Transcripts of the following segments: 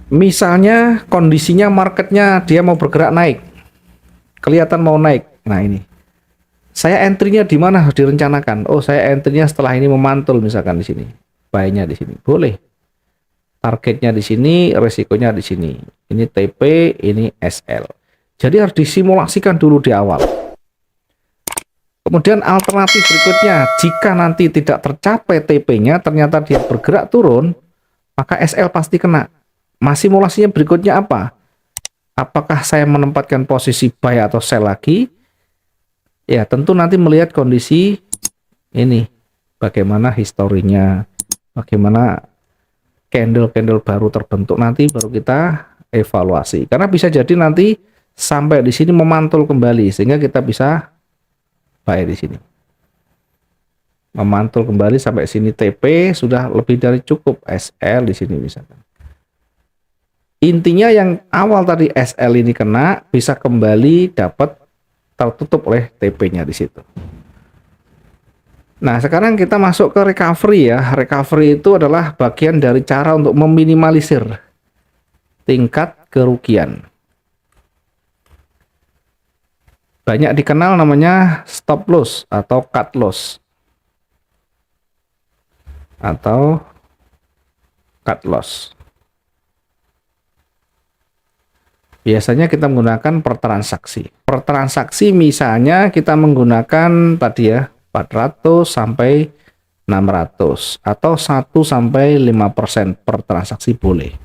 Misalnya kondisinya marketnya dia mau bergerak naik, kelihatan mau naik. Nah ini, saya entry-nya di mana harus direncanakan. Oh, saya entry-nya setelah ini memantul misalkan di sini, buy-nya di sini, boleh. Targetnya di sini, resikonya di sini. Ini TP, ini SL. Jadi harus disimulasikan dulu di awal. Kemudian alternatif berikutnya, jika nanti tidak tercapai TP-nya, ternyata dia bergerak turun, maka SL pasti kena. Simulasinya berikutnya apa? Apakah saya menempatkan posisi buy atau sell lagi? Ya, tentu nanti melihat kondisi ini, bagaimana historinya, bagaimana candle-candle baru terbentuk, nanti baru kita evaluasi. Karena bisa jadi nanti sampai di sini memantul kembali, sehingga kita bisa buy di sini. Memantul kembali sampai sini TP sudah lebih dari cukup, SL di sini misalkan. Intinya yang awal tadi SL ini kena, bisa kembali dapat tertutup oleh TP-nya di situ. Nah, sekarang kita masuk ke recovery ya. Recovery itu adalah bagian dari cara untuk meminimalisir tingkat kerugian. Banyak dikenal namanya stop loss atau cut loss. Atau cut loss. Biasanya kita menggunakan per transaksi. Per transaksi misalnya kita menggunakan tadi ya 400 sampai 600 atau 1 sampai 5% per transaksi boleh.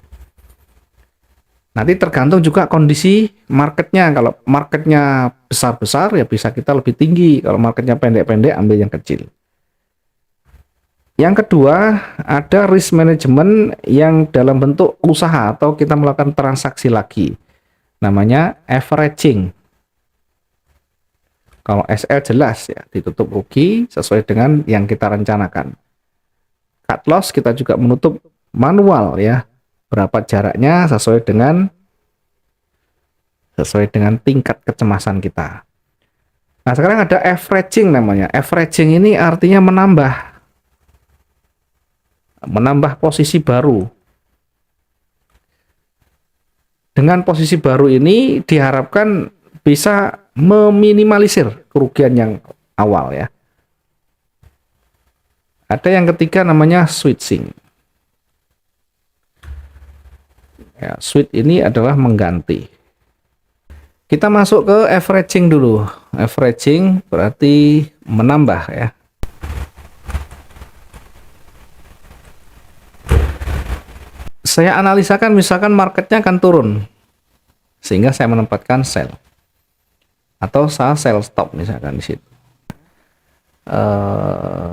Nanti tergantung juga kondisi marketnya. Kalau marketnya besar-besar ya bisa kita lebih tinggi. Kalau marketnya pendek-pendek ambil yang kecil. Yang kedua ada risk management yang dalam bentuk usaha atau kita melakukan transaksi lagi. Namanya averaging. Kalau SL jelas ya ditutup rugi sesuai dengan yang kita rencanakan. Cut loss kita juga menutup manual ya. Berapa jaraknya sesuai dengan tingkat kecemasan kita. Nah, sekarang ada averaging namanya. Averaging ini artinya menambah posisi baru. Dengan posisi baru ini diharapkan bisa meminimalisir kerugian yang awal ya. Ada yang ketiga namanya switching. Ya, switch ini adalah mengganti. Kita masuk ke averaging dulu. Averaging berarti menambah ya. Saya analisakan misalkan marketnya akan turun. Sehingga saya menempatkan sell. Atau saya sell stop misalkan di situ.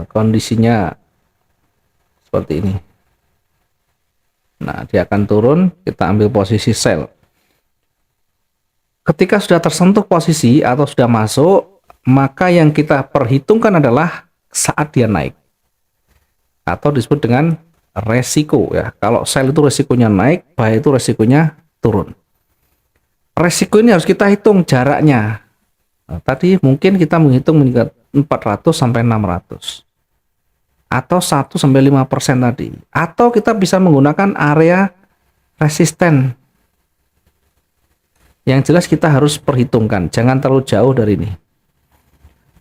Kondisinya seperti ini. Nah, dia akan turun, kita ambil posisi sell. Ketika sudah tersentuh posisi atau sudah masuk, maka yang kita perhitungkan adalah saat dia naik. Atau disebut dengan resiko ya. Kalau sell itu resikonya naik, buy itu resikonya turun. Resiko ini harus kita hitung jaraknya. Nah, tadi mungkin kita menghitung meningkat 400 sampai 600. Atau 1 sampai 5% tadi. Atau kita bisa menggunakan area resisten. Yang jelas kita harus perhitungkan, jangan terlalu jauh dari ini.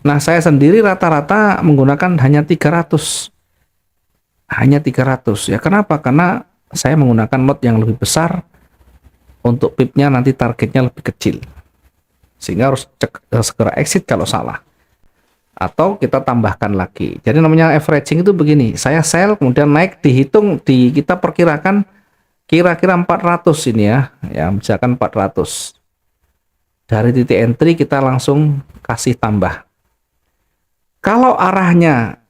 Nah, saya sendiri rata-rata menggunakan hanya 300. Hanya 300 ya. Kenapa? Karena saya menggunakan lot yang lebih besar. Untuk pipnya nanti targetnya lebih kecil. Sehingga harus segera exit kalau salah. Atau kita tambahkan lagi. Jadi namanya averaging itu begini, saya sell kemudian naik, dihitung, kita perkirakan kira-kira 400 ini ya, misalkan 400. Dari titik entry kita langsung kasih tambah. Kalau arahnya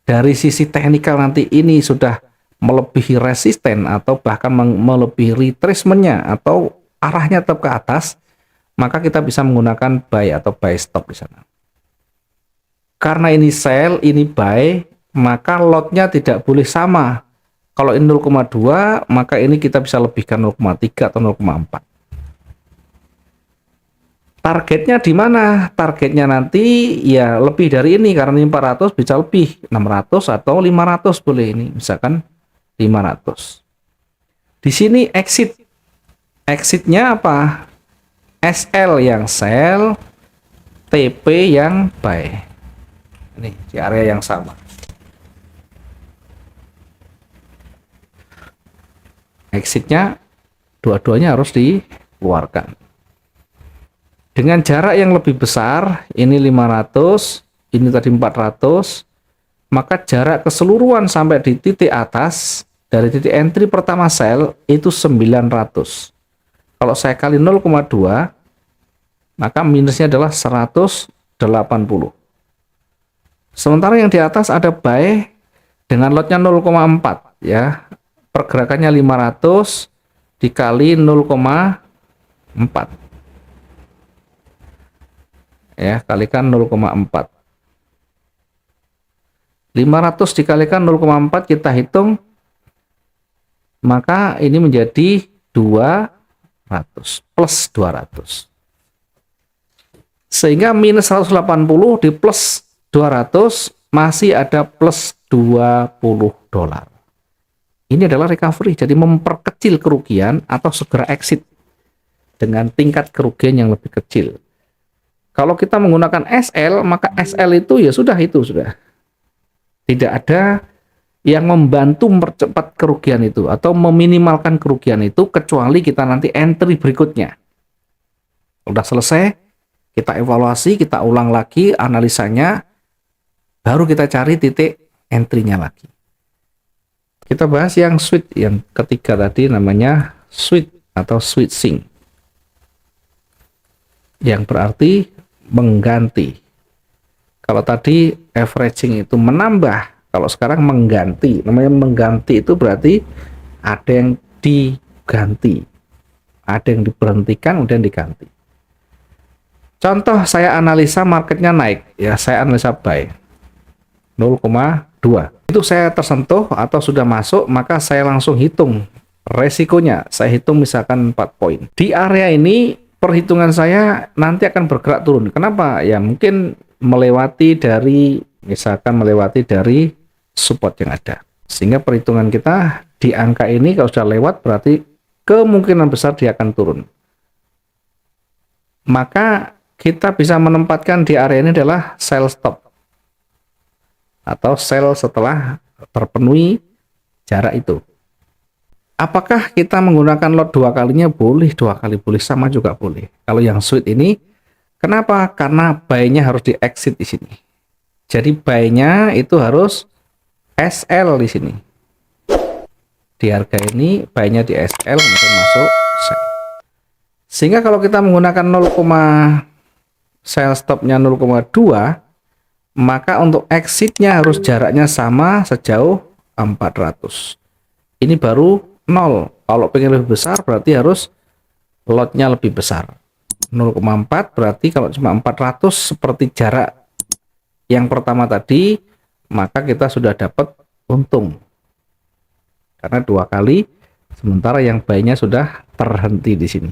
dari sisi teknikal nanti ini sudah melebihi resisten atau bahkan melebihi retracementnya atau arahnya tetap ke atas, maka kita bisa menggunakan buy atau buy stop di sana. Karena ini sell, ini buy, maka lotnya tidak boleh sama. Kalau ini 0,2, maka ini kita bisa lebihkan 0,3 atau 0,4. Targetnya di mana? Targetnya nanti ya lebih dari ini, karena ini 400 bisa lebih, 600 atau 500 boleh ini, misalkan 500. Di sini exitnya apa? SL yang sell, TP yang buy. Ini di area yang sama. Exitnya dua-duanya harus dikeluarkan. Dengan jarak yang lebih besar, ini 500, ini tadi 400, maka jarak keseluruhan sampai di titik atas, dari titik entry pertama sell, itu 900. Kalau saya kali 0,2, maka minusnya adalah 180. Sementara yang di atas ada buy dengan lotnya 0,4 ya. Pergerakannya 500 dikali 0,4. Ya, kalikan 0,4. 500 dikalikan 0,4 kita hitung, maka ini menjadi 200 plus 200. Sehingga minus 180 di plus 200 masih ada plus 20 dolar. Ini adalah recovery, jadi memperkecil kerugian atau segera exit dengan tingkat kerugian yang lebih kecil. Kalau kita menggunakan SL, maka SL itu ya sudah, itu sudah. Tidak ada yang membantu mempercepat kerugian itu atau meminimalkan kerugian itu, kecuali kita nanti entry berikutnya. Udah selesai, kita evaluasi, kita ulang lagi analisanya, baru kita cari titik entry-nya lagi. Kita bahas yang switch, yang ketiga tadi namanya switch atau switching. Yang berarti mengganti. Kalau tadi averaging itu menambah, kalau sekarang mengganti. Namanya mengganti itu berarti ada yang diganti, ada yang diberhentikan, kemudian diganti. Contoh, saya analisa marketnya naik, ya saya analisa buy 0,2. Itu saya tersentuh atau sudah masuk, maka saya langsung hitung resikonya. Saya hitung misalkan 4 poin. Di area ini perhitungan saya nanti akan bergerak turun. Kenapa? Ya mungkin melewati dari, misalkan melewati dari support yang ada. Sehingga perhitungan kita di angka ini kalau sudah lewat berarti kemungkinan besar dia akan turun. Maka kita bisa menempatkan di area ini adalah sell stop atau sell setelah terpenuhi jarak itu. Apakah kita menggunakan lot 2 kalinya? Boleh, 2 kali boleh, sama juga boleh. Kalau yang switch ini, kenapa? Karena buy-nya harus di exit di sini. Jadi buy-nya itu harus SL di sini. Di harga ini buy-nya di SL, kemudian masuk sell. Sehingga kalau kita menggunakan sell stop-nya 0,2, maka untuk exit-nya harus jaraknya sama sejauh 400. Ini baru 0. Kalau pengen lebih besar berarti harus lotnya lebih besar. 0,4 berarti kalau cuma 400 seperti jarak yang pertama tadi, maka kita sudah dapat untung. Karena 2 kali, sementara yang buy-nya sudah terhenti di sini.